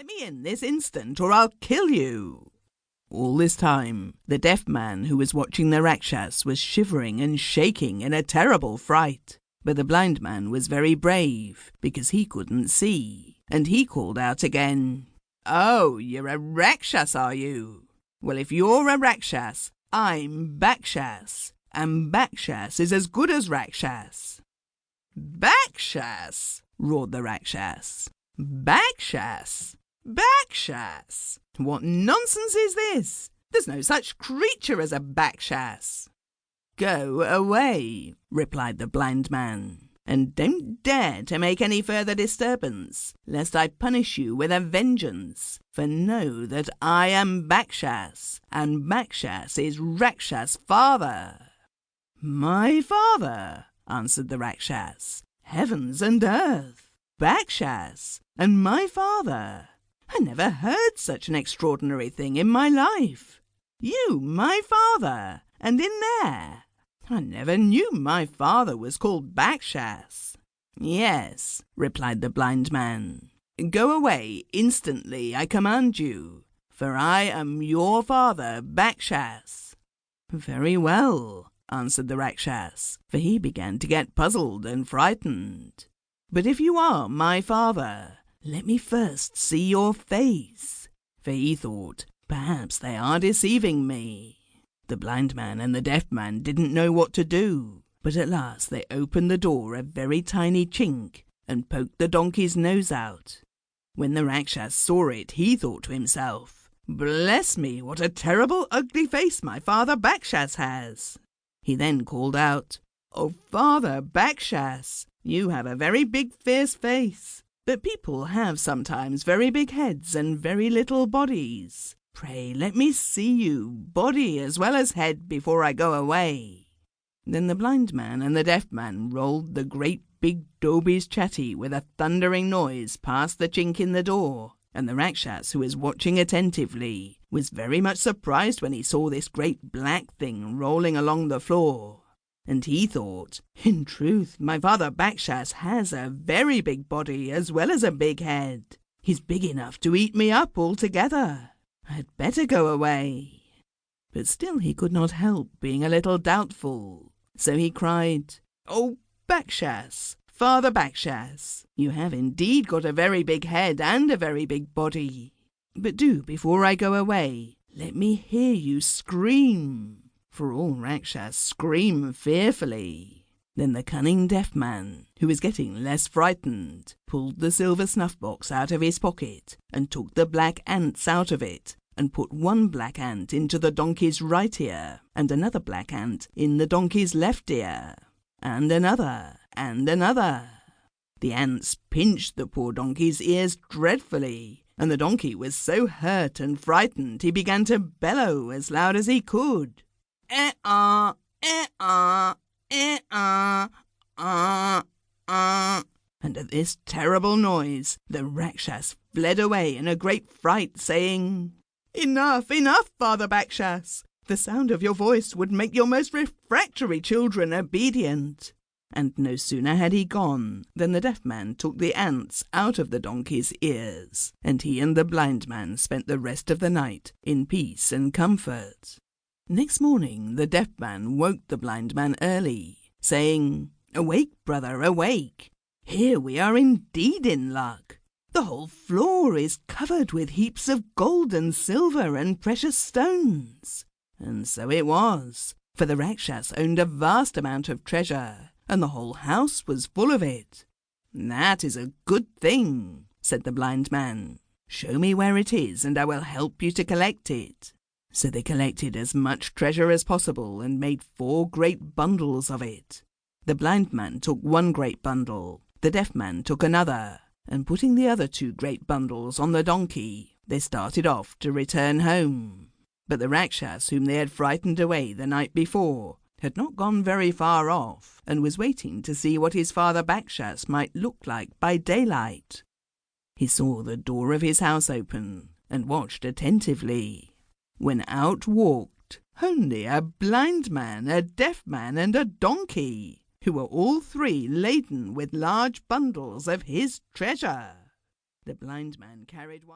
Let me in this instant, or I'll kill you." All this time, the deaf man who was watching the Rakshas was shivering and shaking in a terrible fright. But the blind man was very brave, because he couldn't see, and he called out again, "Oh, you're a Rakshas, are you? Well, if you're a Rakshas, I'm Bakshas, and Bakshas is as good as Rakshas." "Bakshas!" roared the Rakshas. "Bakshas! Bakshas! What nonsense is this? There's no such creature as a Bakshas." "Go away," replied the blind man, "and don't dare to make any further disturbance, lest I punish you with a vengeance. For know that I am Bakshas, and Bakshas is Rakshas' father." "My father?" answered the Rakshas. "Heavens and earth! Bakshas, and my father! I never heard such an extraordinary thing in my life. You, my father, and in there! I never knew my father was called Bakshas." "Yes," replied the blind man. "Go away instantly, I command you, for I am your father, Bakshas." "Very well," answered the Rakshas, for he began to get puzzled and frightened. "But if you are my father, let me first see your face." For he thought, perhaps they are deceiving me. The blind man and the deaf man didn't know what to do, but at last they opened the door a very tiny chink and poked the donkey's nose out. When the Rakshas saw it, he thought to himself, "Bless me, what a terrible ugly face my father Bakshas has." He then called out, "Oh, Father Bakshas, you have a very big fierce face, but people have sometimes very big heads and very little bodies. Pray let me see you, body as well as head, before I go away." Then the blind man and the deaf man rolled the great big Dobi's chatty with a thundering noise past the chink in the door, and the Rakshas, who was watching attentively, was very much surprised when he saw this great black thing rolling along the floor. And he thought, "In truth, my father Bakshas has a very big body as well as a big head. He's big enough to eat me up altogether. I'd better go away." But still he could not help being a little doubtful. So he cried, "Oh, Bakshas, Father Bakshas, you have indeed got a very big head and a very big body. But do, before I go away, let me hear you scream." For all Rakshas scream fearfully. Then the cunning deaf man, who was getting less frightened, pulled the silver snuff-box out of his pocket and took the black ants out of it, and put one black ant into the donkey's right ear, and another black ant in the donkey's left ear, and another, and another. The ants pinched the poor donkey's ears dreadfully, and the donkey was so hurt and frightened he began to bellow as loud as he could. "Eh-ah, eh-ah, eh-ah, ah." And at this terrible noise, the Rakshas fled away in a great fright, saying, "Enough, enough, Father Bakshas! The sound of your voice would make your most refractory children obedient." And no sooner had he gone than the deaf man took the ants out of the donkey's ears, and he and the blind man spent the rest of the night in peace and comfort. Next morning the deaf man woke the blind man early, saying, "Awake, brother, awake! Here we are indeed in luck. The whole floor is covered with heaps of gold and silver and precious stones." And so it was, for the Rakshas owned a vast amount of treasure, and the whole house was full of it. "That is a good thing," said the blind man. "Show me where it is, and I will help you to collect it." So they collected as much treasure as possible and made 4 great bundles of it. The blind man took one great bundle, the deaf man took another, and putting the other 2 great bundles on the donkey, they started off to return home. But the Rakshas, whom they had frightened away the night before, had not gone very far off, and was waiting to see what his father Bakshas might look like by daylight. He saw the door of his house open, and watched attentively, when out walked only a blind man, a deaf man, and a donkey, who were all 3 laden with large bundles of his treasure. The blind man carried one.